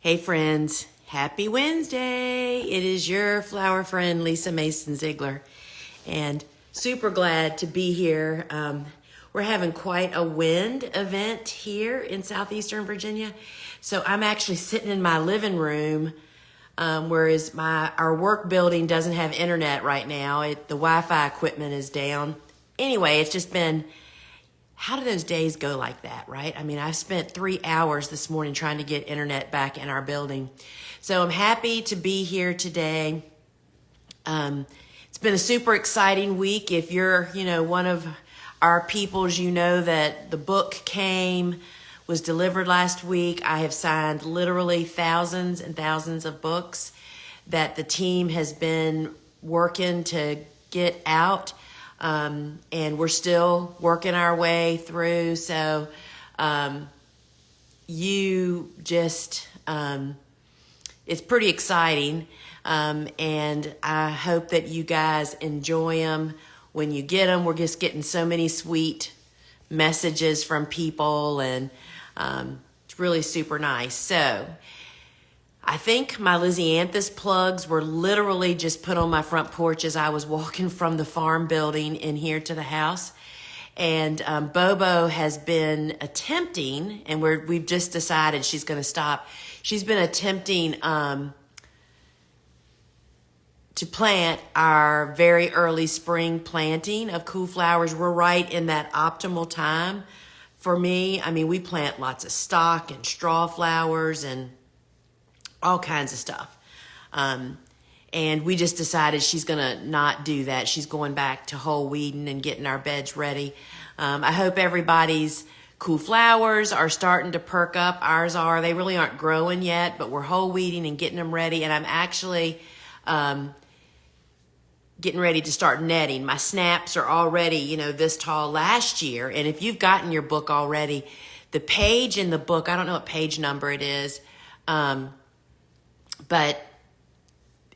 Hey friends, happy Wednesday. It is your flower friend, Lisa Mason Ziegler, and super glad to be here. We're having quite a wind event here in southeastern Virginia. So I'm actually sitting in my living room, whereas our work building doesn't have internet right now. The Wi-Fi equipment is down. Anyway, it's just been, how do those days go like that, right? I mean, I spent 3 hours this morning trying to get internet back in our building. So I'm happy to be here today. It's been a super exciting week. If you're, one of our peoples, you know that the book was delivered last week. I have signed literally thousands and thousands of books that the team has been working to get out. And we're still working our way through. So, it's pretty exciting. And I hope that you guys enjoy them when you get them. We're just getting so many sweet messages from people, and, it's really super nice. So I think my Lysianthus plugs were literally just put on my front porch as I was walking from the farm building in here to the house. And Bobo has been attempting, and we've just decided she's going to stop. She's been attempting to plant our very early spring planting of cool flowers. We're right in that optimal time for me. I mean, we plant lots of stock and straw flowers and all kinds of stuff. And we just decided she's going to not do that. She's going back to whole weeding and getting our beds ready. I hope everybody's cool flowers are starting to perk up. Ours are. They really aren't growing yet, but we're whole weeding and getting them ready. And I'm actually getting ready to start netting. My snaps are already, this tall last year. And if you've gotten your book already, the page in the book, I don't know what page number it is, but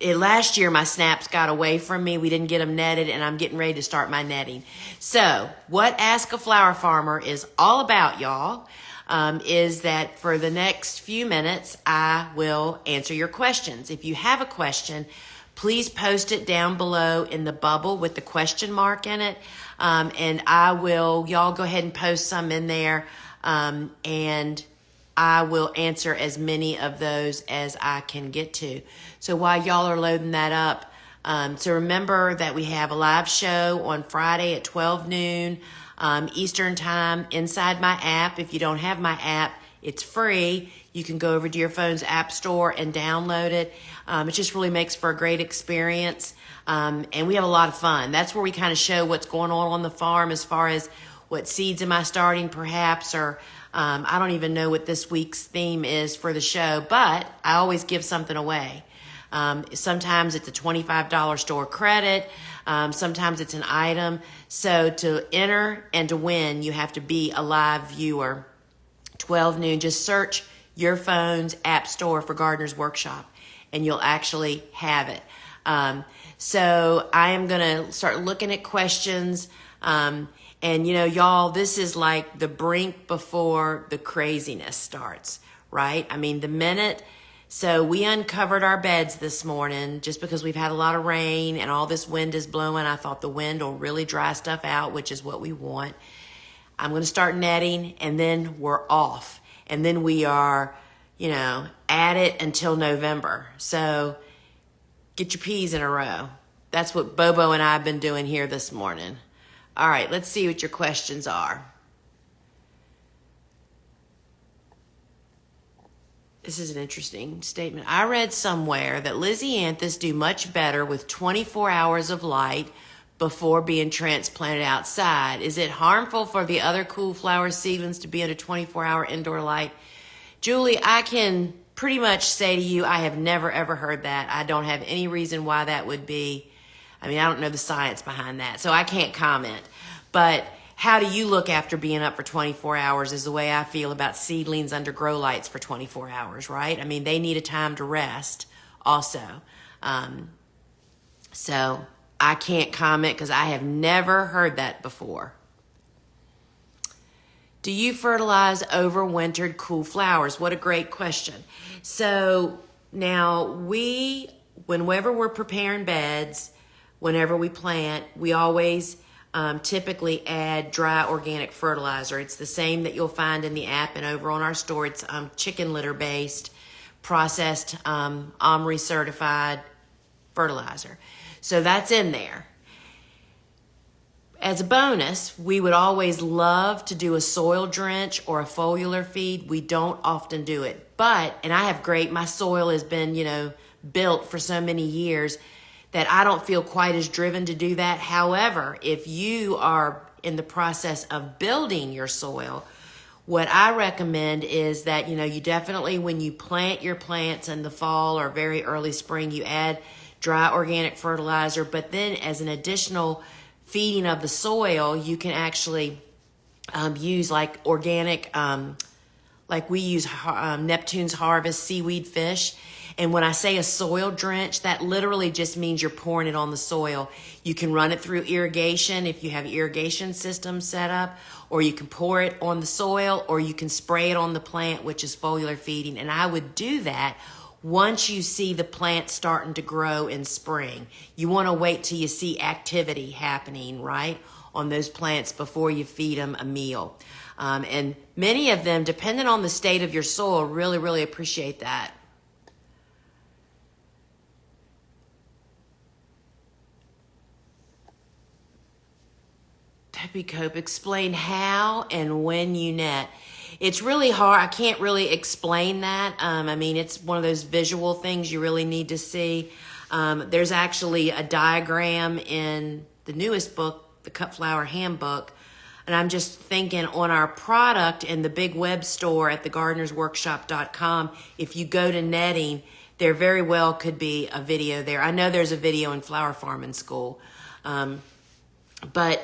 last year, my snaps got away from me. We didn't get them netted, and I'm getting ready to start my netting. So what Ask a Flower Farmer is all about, y'all, is that for the next few minutes, I will answer your questions. If you have a question, please post it down below in the bubble with the question mark in it, and y'all go ahead and post some in there, and I will answer as many of those as I can get to. So while y'all are loading that up, so remember that we have a live show on Friday at 12 noon Eastern time inside my app. If you don't have my app, it's free. You can go over to your phone's app store and download it. It just really makes for a great experience. And we have a lot of fun. That's where we kind of show what's going on the farm as far as what seeds am I starting perhaps, or I don't even know what this week's theme is for the show, but I always give something away. Sometimes it's a $25 store credit. Sometimes it's an item. So to enter and to win, you have to be a live viewer. 12 noon, just search your phone's app store for Gardener's Workshop, and you'll actually have it. So I am going to start looking at questions. And y'all, this is like the brink before the craziness starts, right? I mean, so we uncovered our beds this morning just because we've had a lot of rain and all this wind is blowing. I thought the wind will really dry stuff out, which is what we want. I'm going to start netting, and then we're off. And then we are, at it until November. So get your P's in a row. That's what Bobo and I have been doing here this morning. All right, let's see what your questions are. This is an interesting statement. I read somewhere that Lysianthus do much better with 24 hours of light before being transplanted outside. Is it harmful for the other cool flower seedlings to be under 24-hour indoor light? Julie, I can pretty much say to you, I have never, ever heard that. I don't have any reason why that would be. I mean, I don't know the science behind that, so I can't comment. But how do you look after being up for 24 hours is the way I feel about seedlings under grow lights for 24 hours, right? I mean, they need a time to rest also. So I can't comment because I have never heard that before. Do you fertilize overwintered cool flowers? What a great question. So now whenever we're preparing beds, whenever we plant, we always typically add dry organic fertilizer. It's the same that you'll find in the app and over on our store. It's chicken litter based, processed, OMRI certified fertilizer. So that's in there. As a bonus, we would always love to do a soil drench or a foliar feed. We don't often do it. And I have my soil has been, built for so many years that I don't feel quite as driven to do that. However, if you are in the process of building your soil, what I recommend is that, you definitely, when you plant your plants in the fall or very early spring, you add dry organic fertilizer. But then as an additional feeding of the soil, you can actually use like organic, like we use Neptune's Harvest seaweed fish. And when I say a soil drench, that literally just means you're pouring it on the soil. You can run it through irrigation if you have irrigation systems set up, or you can pour it on the soil, or you can spray it on the plant, which is foliar feeding. And I would do that once you see the plant starting to grow in spring. You want to wait till you see activity happening, right, on those plants before you feed them a meal. And many of them, depending on the state of your soil, really, really appreciate that. Peppy Cope, explain how and when you net. It's really hard. I can't really explain that. It's one of those visual things you really need to see. There's actually a diagram in the newest book, the Cut Flower Handbook. And I'm just thinking on our product in the big web store at thegardenersworkshop.com, if you go to netting, there very well could be a video there. I know there's a video in Flower Farming School. But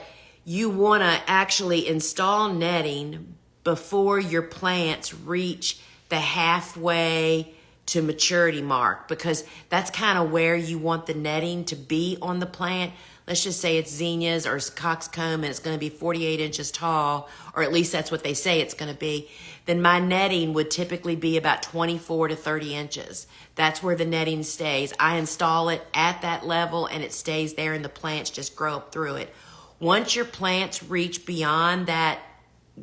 you want to actually install netting before your plants reach the halfway to maturity mark, because that's kind of where you want the netting to be on the plant. Let's just say it's zinnias or coxcomb and it's going to be 48 inches tall, or at least that's what they say it's going to be. Then my netting would typically be about 24 to 30 inches. That's where the netting stays. I install it at that level and it stays there and the plants just grow up through it. Once your plants reach beyond that,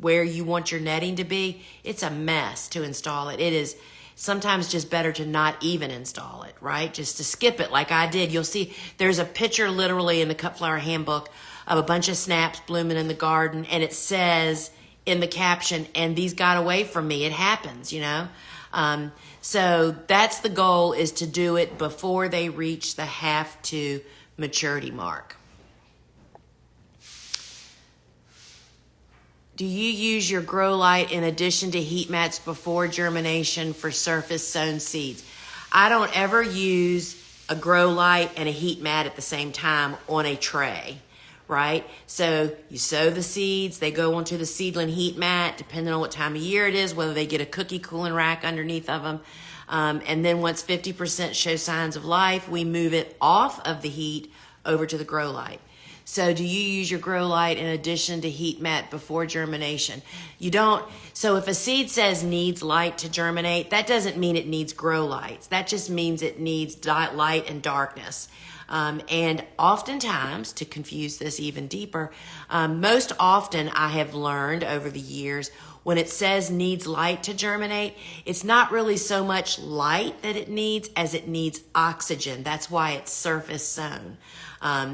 where you want your netting to be, it's a mess to install it. It is sometimes just better to not even install it, right? Just to skip it like I did. You'll see there's a picture literally in the Cut Flower Handbook of a bunch of snaps blooming in the garden, and it says in the caption, "And these got away from me." It happens, So that's the goal, is to do it before they reach the half to maturity mark. Do you use your grow light in addition to heat mats before germination for surface sown seeds? I don't ever use a grow light and a heat mat at the same time on a tray, right? So you sow the seeds, they go onto the seedling heat mat, depending on what time of year it is, whether they get a cookie cooling rack underneath of them. And then once 50% show signs of life, we move it off of the heat over to the grow light. So do you use your grow light in addition to heat mat before germination? You don't. So if a seed says needs light to germinate, that doesn't mean it needs grow lights. That just means it needs light and darkness. And oftentimes, to confuse this even deeper, most often I have learned over the years, when it says needs light to germinate, it's not really so much light that it needs as it needs oxygen. That's why it's surface sown.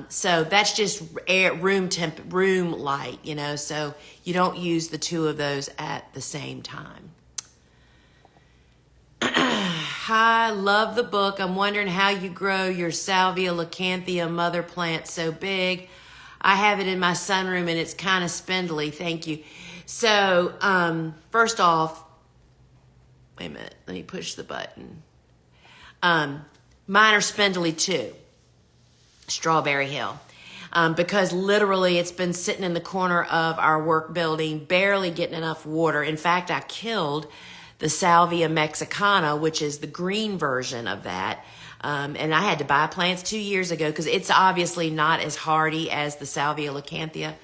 So that's just room light, so you don't use the two of those at the same time. Hi, love the book. I'm wondering how you grow your Salvia leucanthia mother plant so big. I have it in my sunroom and it's kind of spindly. Thank you. So, first off, wait a minute. Let me push the button. Mine are spindly too. Strawberry Hill. Because literally it's been sitting in the corner of our work building, barely getting enough water. In fact, I killed the Salvia mexicana, which is the green version of that. And I had to buy plants 2 years ago because it's obviously not as hardy as the Salvia leucanthia.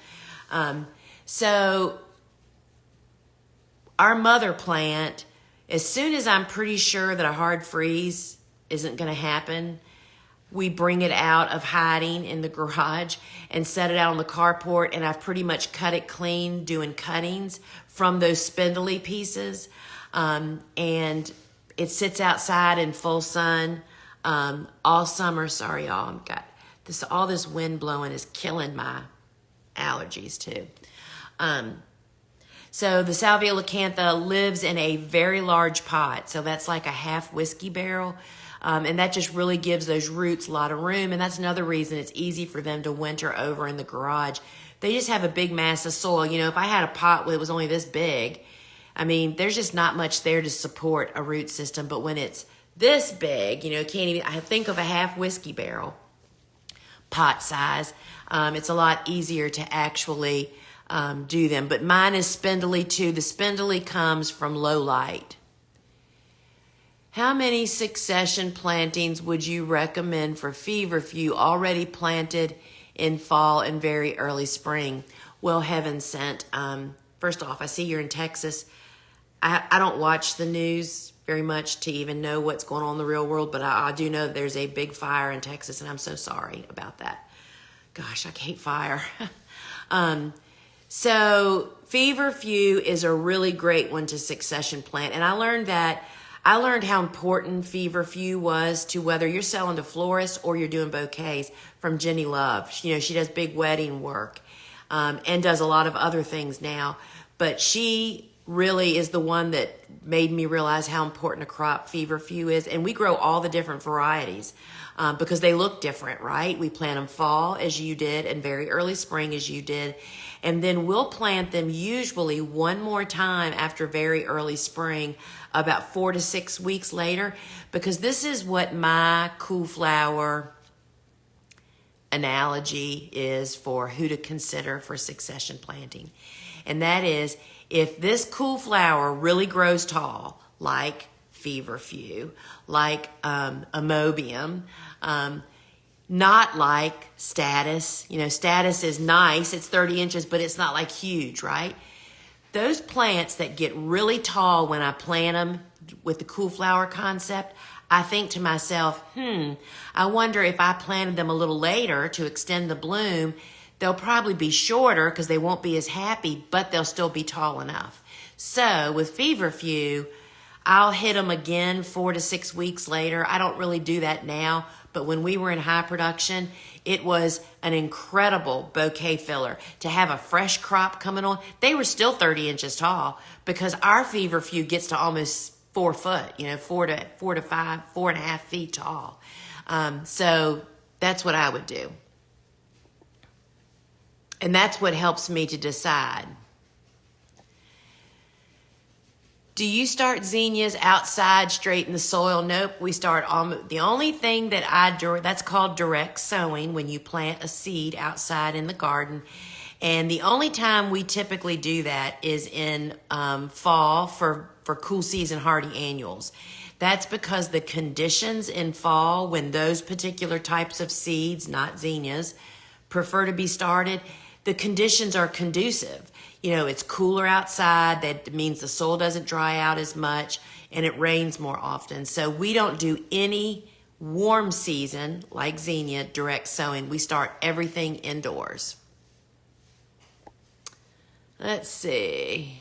So Our mother plant, as soon as I'm pretty sure that a hard freeze isn't going to happen, we bring it out of hiding in the garage and set it out on the carport, and I've pretty much cut it clean doing cuttings from those spindly pieces. And it sits outside in full sun all summer. Sorry, y'all. I've got this, all this wind blowing is killing my allergies too. So the Salvia lacantha lives in a very large pot. So that's like a half whiskey barrel. And that just really gives those roots a lot of room. And that's another reason it's easy for them to winter over in the garage. They just have a big mass of soil. You know, if I had a pot that was only this big, I mean, there's just not much there to support a root system. But when it's this big, you know, can't even, I think of a half whiskey barrel pot size. It's a lot easier to actually do them. But mine is spindly too. The spindly comes from low light. How many succession plantings would you recommend for feverfew already planted in fall and very early spring? Well, heaven sent. First off, I see you're in Texas. I don't watch the news very much to even know what's going on in the real world, but I do know there's a big fire in Texas, and I'm so sorry about that. Gosh, I hate fire. So feverfew is a really great one to succession plant, and I learned how important feverfew was to whether you're selling to Florist or you're doing bouquets from Jenny Love. You know, she does big wedding work and does a lot of other things now. But she really is the one that made me realize how important a crop feverfew is. And we grow all the different varieties because they look different, right? We plant them fall as you did and very early spring as you did. And then we'll plant them usually one more time after very early spring, about 4 to 6 weeks later, because this is what my cool flower analogy is for who to consider for succession planting. And that is, if this cool flower really grows tall, like feverfew, like amobium, not like status. You know, status is nice. It's 30 inches, but it's not like huge, right? Those plants that get really tall when I plant them with the cool flower concept, I think to myself, I wonder if I planted them a little later to extend the bloom, they'll probably be shorter because they won't be as happy, but they'll still be tall enough. So with feverfew, I'll hit them again 4 to 6 weeks later. I don't really do that now, but when we were in high production, it was an incredible bouquet filler to have a fresh crop coming on. They were still 30 inches tall because our feverfew gets to almost 4 foot, you know, 4 to 5, 4.5 feet tall. So that's what I would do. And that's what helps me to decide. Do you start zinnias outside straight in the soil? Nope, we start on the only thing that that's called direct sowing when you plant a seed outside in the garden. And the only time we typically do that is in fall for cool season hardy annuals. That's because the conditions in fall when those particular types of seeds, not zinnias, prefer to be started, the conditions are conducive. You know, it's cooler outside. That means the soil doesn't dry out as much and it rains more often. So we don't do any warm season like zinnia direct sowing. We start everything indoors. Let's see.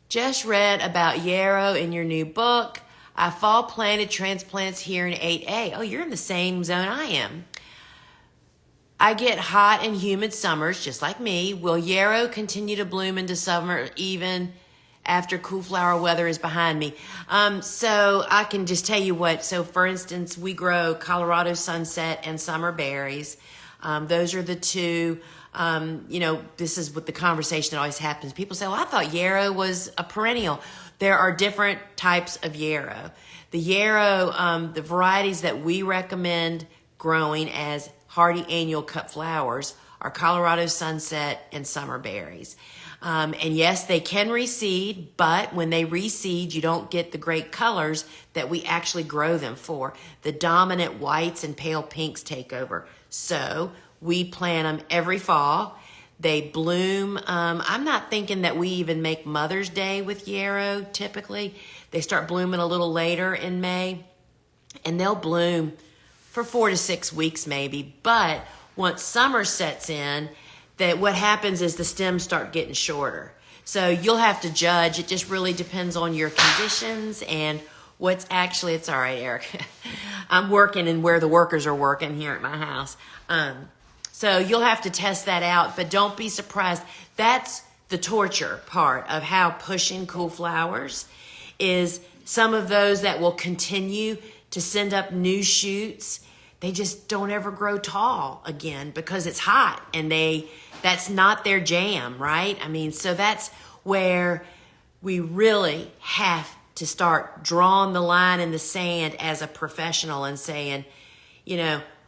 Just read about yarrow in your new book. I fall planted transplants here in 8A. Oh, you're in the same zone I am. I get hot and humid summers, just like me. Will yarrow continue to bloom into summer even after cool flower weather is behind me? So I can just tell you what. So for instance, we grow Colorado sunset and summer berries. Those are the two. You know, this is what the conversation that always happens. People say, well, I thought yarrow was a perennial. There are different types of yarrow. The yarrow, the varieties that we recommend growing as hardy annual cut flowers are Colorado sunset and summer berries. And yes, they can reseed, but when they reseed, you don't get the great colors that we actually grow them for. The dominant whites and pale pinks take over. So we plant them every fall. They bloom. I'm not thinking that we even make Mother's Day with yarrow typically. They start blooming a little later in May, and they'll bloom for 4 to 6 weeks maybe. But once summer sets in, that what happens is the stems start getting shorter. So you'll have to judge. It just really depends on your conditions and what's actually, it's all right, Eric. I'm working and where the workers are working here at my house. So you'll have to test that out, but don't be surprised. That's the torture part of how pushing cool flowers is. Some of those that will continue to send up new shoots, they just don't ever grow tall again because it's hot and that's not their jam, right? I mean, so that's where we really have to start drawing the line in the sand as a professional and saying,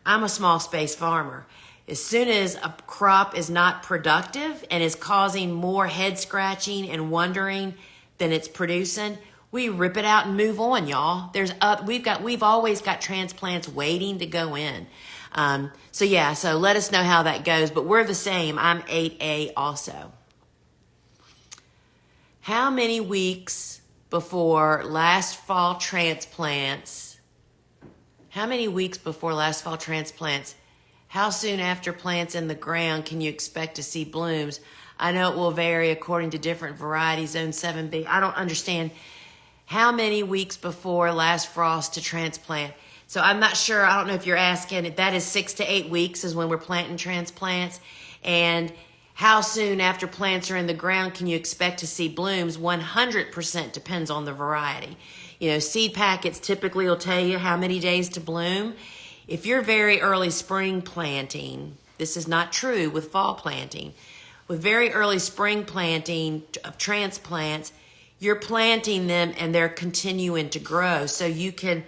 I'm a small space farmer. As soon as a crop is not productive and is causing more head scratching and wondering than it's producing, we rip it out and move on, y'all. We've always got transplants waiting to go in. So let us know how that goes. But we're the same. I'm 8A also. How many weeks before last fall transplants? How soon after plants in the ground can you expect to see blooms? I know it will vary according to different varieties. Zone 7B. I don't understand. How many weeks before last frost to transplant? So I'm not sure. I don't know if you're asking. That is 6 to 8 weeks is when we're planting transplants. And how soon after plants are in the ground can you expect to see blooms? 100% depends on the variety. Seed packets typically will tell you how many days to bloom. If you're very early spring planting, this is not true with fall planting. With very early spring planting of transplants, you're planting them and they're continuing to grow. So you can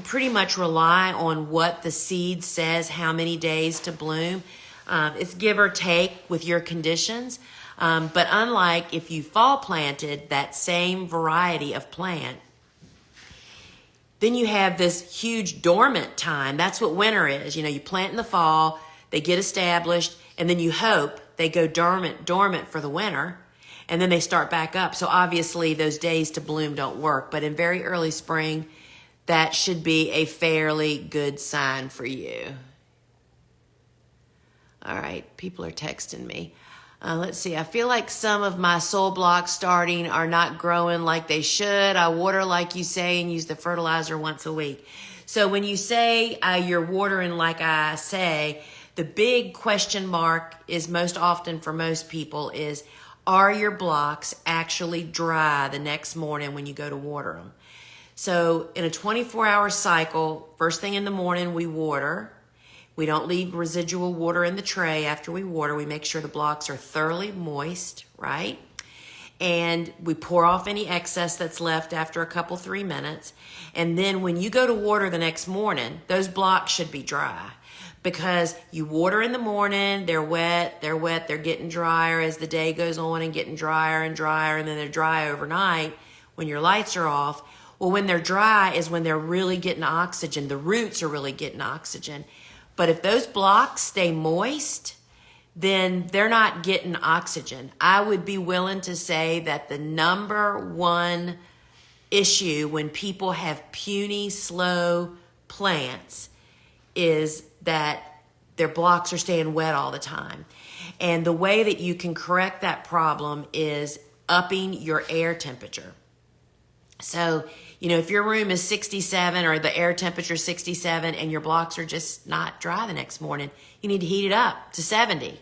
pretty much rely on what the seed says, how many days to bloom. It's give or take with your conditions. But unlike if you fall planted that same variety of plant, then you have this huge dormant time. That's what winter is. You plant in the fall, they get established, and then you hope they go dormant for the winter, and then they start back up. So obviously those days to bloom don't work. But in very early spring, that should be a fairly good sign for you. All right, people are texting me. Let's see. I feel like some of my soil blocks starting are not growing like they should. I water like you say and use the fertilizer once a week. So when you say you're watering like I say, the big question mark is most often for most people is, are your blocks actually dry the next morning when you go to water them? So in a 24-hour cycle, first thing in the morning, we water. We don't leave residual water in the tray after we water. We make sure the blocks are thoroughly moist, right? And we pour off any excess that's left after a couple, 3 minutes. And then when you go to water the next morning, those blocks should be dry. Because you water in the morning, they're wet, they're getting drier as the day goes on and getting drier and drier, and then they're dry overnight when your lights are off. Well, when they're dry is when they're really getting oxygen. The roots are really getting oxygen. But if those blocks stay moist, then they're not getting oxygen. I would be willing to say that the number one issue when people have puny, slow plants is that their blocks are staying wet all the time. And the way that you can correct that problem is upping your air temperature. So, if your room is 67 or the air temperature is 67 and your blocks are just not dry the next morning, you need to heat it up to 70.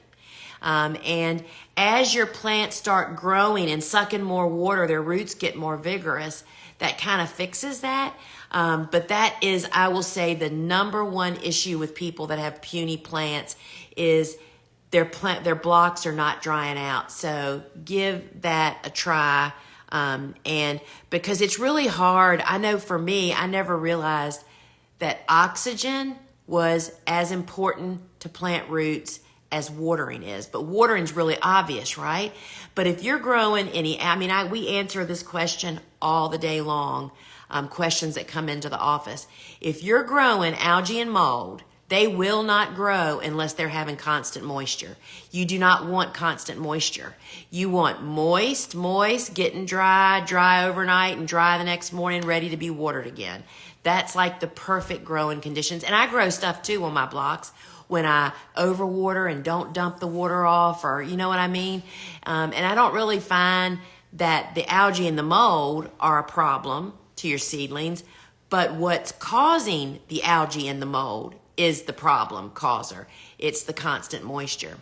And as your plants start growing and sucking more water, their roots get more vigorous. That kind of fixes that. But that is, I will say, the number one issue with people that have puny plants is their blocks are not drying out. So give that a try. And because it's really hard. I know for me, I never realized that oxygen was as important to plant roots as watering is. But watering's really obvious, right? But if you're growing we answer this question all the day long, questions that come into the office. If you're growing algae and mold, They will not grow unless they're having constant moisture. You do not want constant moisture. You want moist, getting dry overnight and dry the next morning, ready to be watered again. That's like the perfect growing conditions. And I grow stuff too on my blocks when I overwater and don't dump the water off, or you know what I mean? And I don't really find that the algae and the mold are a problem to your seedlings, but what's causing the algae and the mold is the problem causer. It's the constant moisture.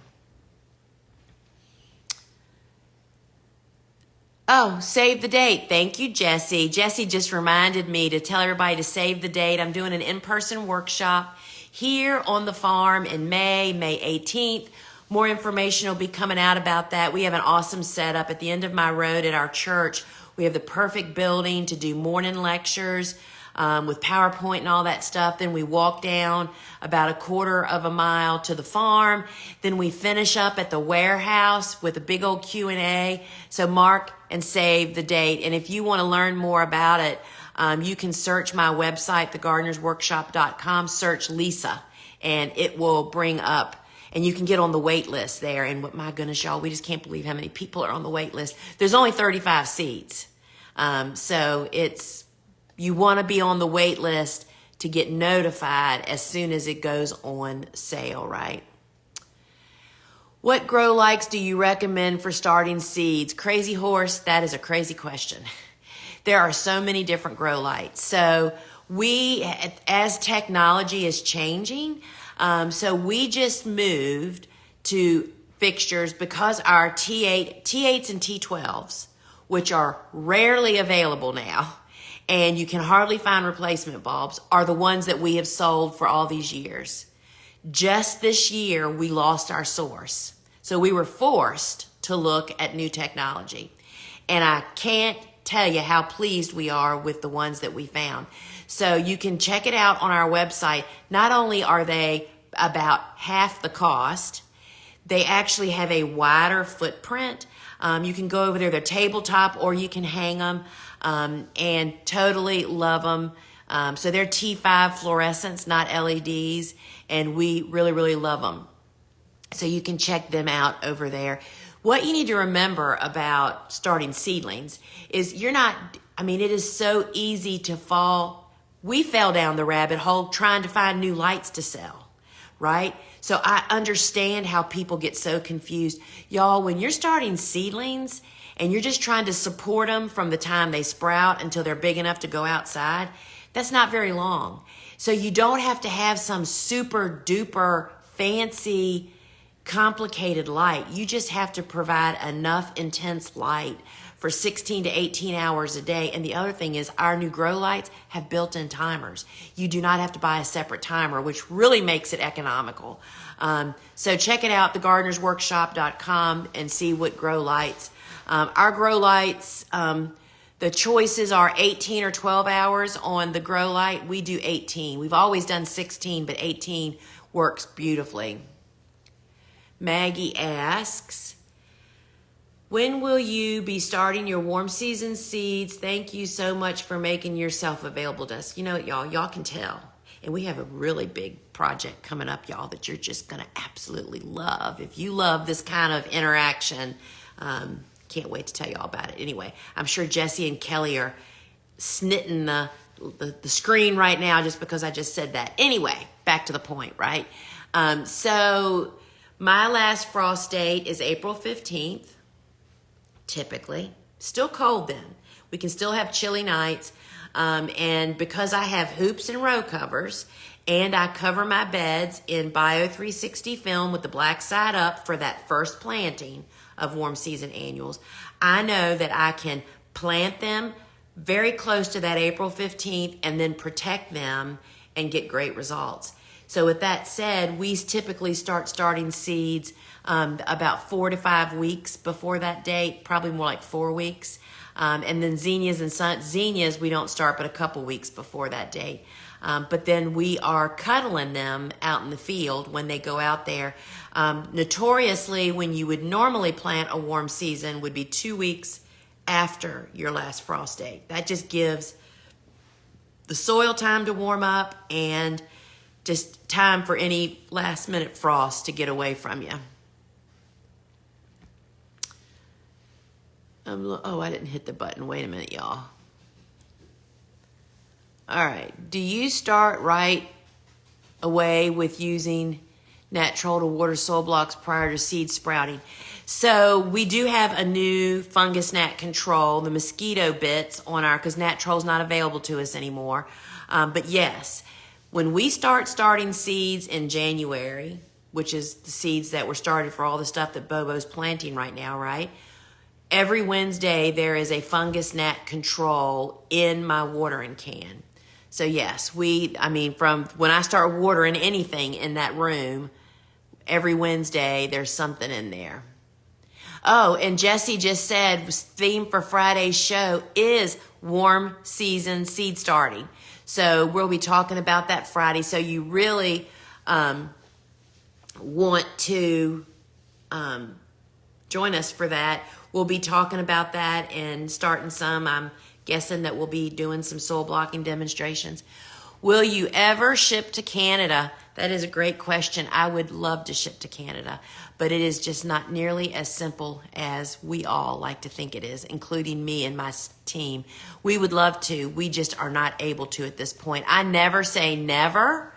Oh, save the date. Thank you, Jessie. Jessie just reminded me to tell everybody to save the date. I'm doing an in-person workshop here on the farm in May 18th. More information will be coming out about that. We have an awesome setup at the end of my road at our church. We have the perfect building to do morning lectures with PowerPoint and all that stuff. Then we walk down about a quarter of a mile to the farm. Then we finish up at the warehouse with a big old Q&A. So mark and save the date. And if you want to learn more about it, you can search my website, thegardenersworkshop.com, search Lisa, and it will bring up, and you can get on the wait list there. And my goodness, y'all, we just can't believe how many people are on the wait list. There's only 35 seats. So you want to be on the wait list to get notified as soon as it goes on sale, right? What grow lights do you recommend for starting seeds? Crazy horse, that is a crazy question. There are so many different grow lights. So as technology is changing, so we just moved to fixtures because our T8s and T12s, which are rarely available now, and you can hardly find replacement bulbs, are the ones that we have sold for all these years. Just this year, we lost our source. So we were forced to look at new technology. And I can't tell you how pleased we are with the ones that we found. So you can check it out on our website. Not only are they about half the cost, they actually have a wider footprint. You can go over there, they're tabletop, or you can hang them, and totally love them. So they're T5 fluorescents, not LEDs, and we really, really love them. So you can check them out over there. What you need to remember about starting seedlings is it is so easy to fall. We fell down the rabbit hole trying to find new lights to sell, right? So I understand how people get so confused. Y'all, when you're starting seedlings and you're just trying to support them from the time they sprout until they're big enough to go outside, that's not very long. So you don't have to have some super duper fancy complicated light. You just have to provide enough intense light for 16 to 18 hours a day. And the other thing is our new grow lights have built-in timers. You do not have to buy a separate timer, which really makes it economical. So check it out, thegardenersworkshop.com, and see what grow lights. Our grow lights, the choices are 18 or 12 hours on the grow light. We do 18. We've always done 16, but 18 works beautifully. Maggie asks, when will you be starting your warm season seeds? Thank you so much for making yourself available to us. You know, y'all can tell. And we have a really big project coming up, y'all, that you're just going to absolutely love. If you love this kind of interaction, can't wait to tell you all about it. Anyway, I'm sure Jesse and Kelly are snitting the screen right now just because I just said that. Anyway, back to the point, right? So my last frost date is April 15th, typically. Still cold then. We can still have chilly nights. And because I have hoops and row covers, and I cover my beds in Bio 360 film with the black side up for that first planting of warm season annuals, I know that I can plant them very close to that April 15th and then protect them and get great results. So with that said, we typically starting seeds about 4 to 5 weeks before that date, probably more like 4 weeks. And then zinnias we don't start but a couple weeks before that date. But then we are cuddling them out in the field when they go out there. Notoriously, when you would normally plant a warm season would be 2 weeks after your last frost date. That just gives the soil time to warm up and just time for any last minute frost to get away from you. Oh, I didn't hit the button. Wait a minute, y'all. All right. Do you start right away with using natural to water soil blocks prior to seed sprouting? So we do have a new fungus gnat control, the mosquito bits on our, because Natrol's not available to us anymore. But yes, when we starting seeds in January, which is the seeds that were started for all the stuff that Bobo's planting right now, right? Every Wednesday, there is a fungus gnat control in my watering can. So yes, from when I start watering anything in that room, every Wednesday, there's something in there. Oh, and Jesse just said theme for Friday's show is warm season seed starting. So we'll be talking about that Friday. So you really want to join us for that. We'll be talking about that and starting some. I'm guessing that we'll be doing some soil blocking demonstrations. Will you ever ship to Canada? That is a great question. I would love to ship to Canada, but it is just not nearly as simple as we all like to think it is, including me and my team. We would love to. We just are not able to at this point. I never say never,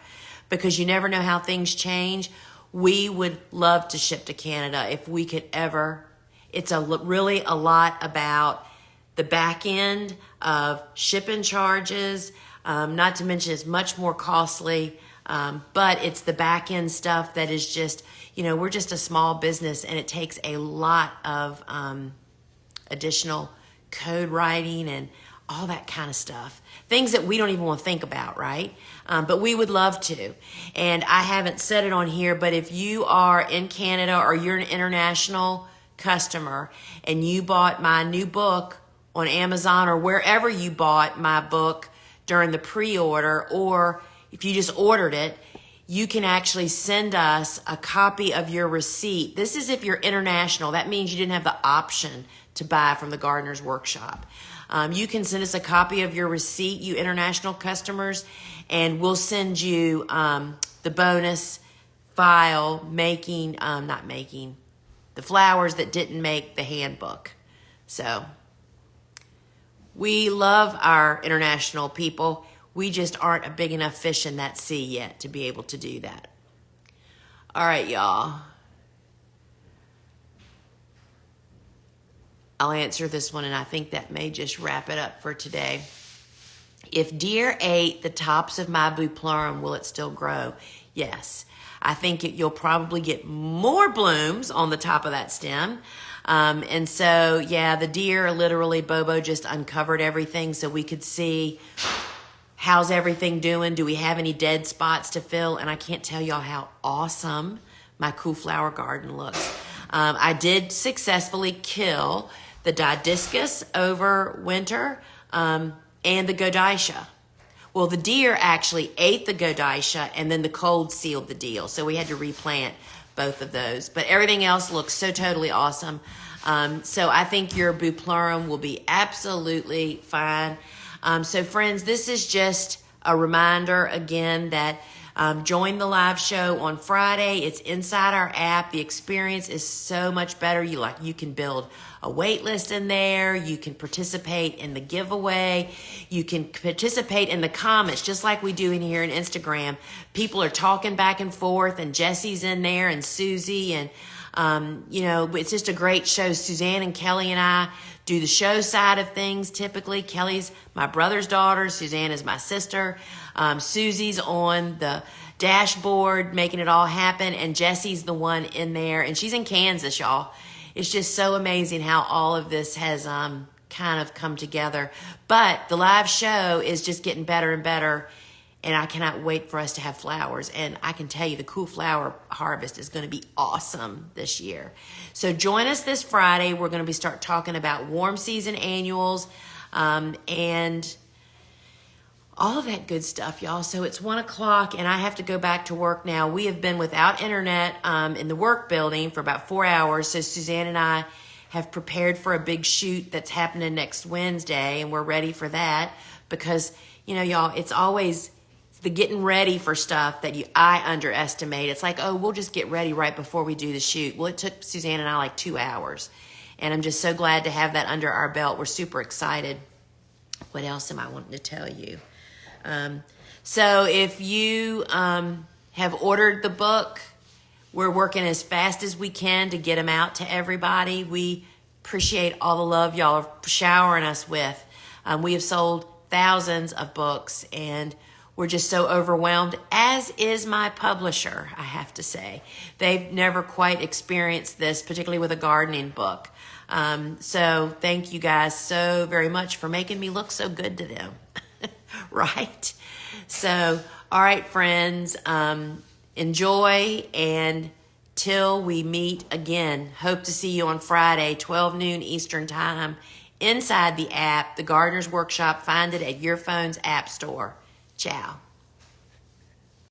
because you never know how things change. We would love to ship to Canada if we could ever. It's really a lot about the back end of shipping charges, not to mention it's much more costly, but it's the back end stuff that is just, we're just a small business, and it takes a lot of additional code writing and all that kind of stuff. Things that we don't even want to think about, right? But we would love to. And I haven't said it on here, but if you are in Canada or you're an international customer and you bought my new book on Amazon or wherever you bought my book during the pre-order, or if you just ordered it, you can actually send us a copy of your receipt. This is if you're international. That means you didn't have the option to buy from the Gardener's Workshop. You can send us a copy of your receipt, you international customers, and we'll send you the bonus file the flowers that didn't make the handbook. So we love our international people. We just aren't a big enough fish in that sea yet to be able to do that. All right, y'all. I'll answer this one, and I think that may just wrap it up for today. If deer ate the tops of my bupleurum, will it still grow? Yes. I think you'll probably get more blooms on the top of that stem. And so, yeah, the deer literally, Bobo just uncovered everything so we could see how's everything doing. Do we have any dead spots to fill? And I can't tell y'all how awesome my cool flower garden looks. I did successfully kill the didiscus over winter and the godicia. Well, the deer actually ate the godicia, and then the cold sealed the deal. So we had to replant both of those. But everything else looks so totally awesome. So I think your bupleurum will be absolutely fine. So friends, this is just a reminder again that join the live show on Friday. It's inside our app. The experience is so much better. You can build a wait list in there. You can participate in the giveaway. You can participate in the comments, just like we do in here in Instagram. People are talking back and forth, and Jesse's in there, and Susie, and it's just a great show. Suzanne and Kelly and I do the show side of things. Typically, Kelly's my brother's daughter. Suzanne is my sister. Susie's on the dashboard making it all happen, and Jesse's the one in there, and she's in Kansas, y'all. It's just so amazing how all of this has kind of come together. But the live show is just getting better and better, and I cannot wait for us to have flowers. And I can tell you the cool flower harvest is going to be awesome this year. So join us this Friday. We're going to start talking about warm season annuals and all of that good stuff, y'all. So it's 1 o'clock, and I have to go back to work now. We have been without internet in the work building for about 4 hours. So Suzanne and I have prepared for a big shoot that's happening next Wednesday, and we're ready for that because, y'all, it's the getting ready for stuff that I underestimate. It's like, oh, we'll just get ready right before we do the shoot. Well, it took Suzanne and I like 2 hours. And I'm just so glad to have that under our belt. We're super excited. What else am I wanting to tell you? So if you have ordered the book, we're working as fast as we can to get them out to everybody. We appreciate all the love y'all are showering us with. We have sold thousands of books, and we're just so overwhelmed, as is my publisher, I have to say. They've never quite experienced this, particularly with a gardening book. So thank you guys so very much for making me look so good to them, right? So, all right, friends, enjoy, and till we meet again, hope to see you on Friday, 12 noon Eastern Time, inside the app, The Gardener's Workshop. Find it at your phone's app store. Ciao.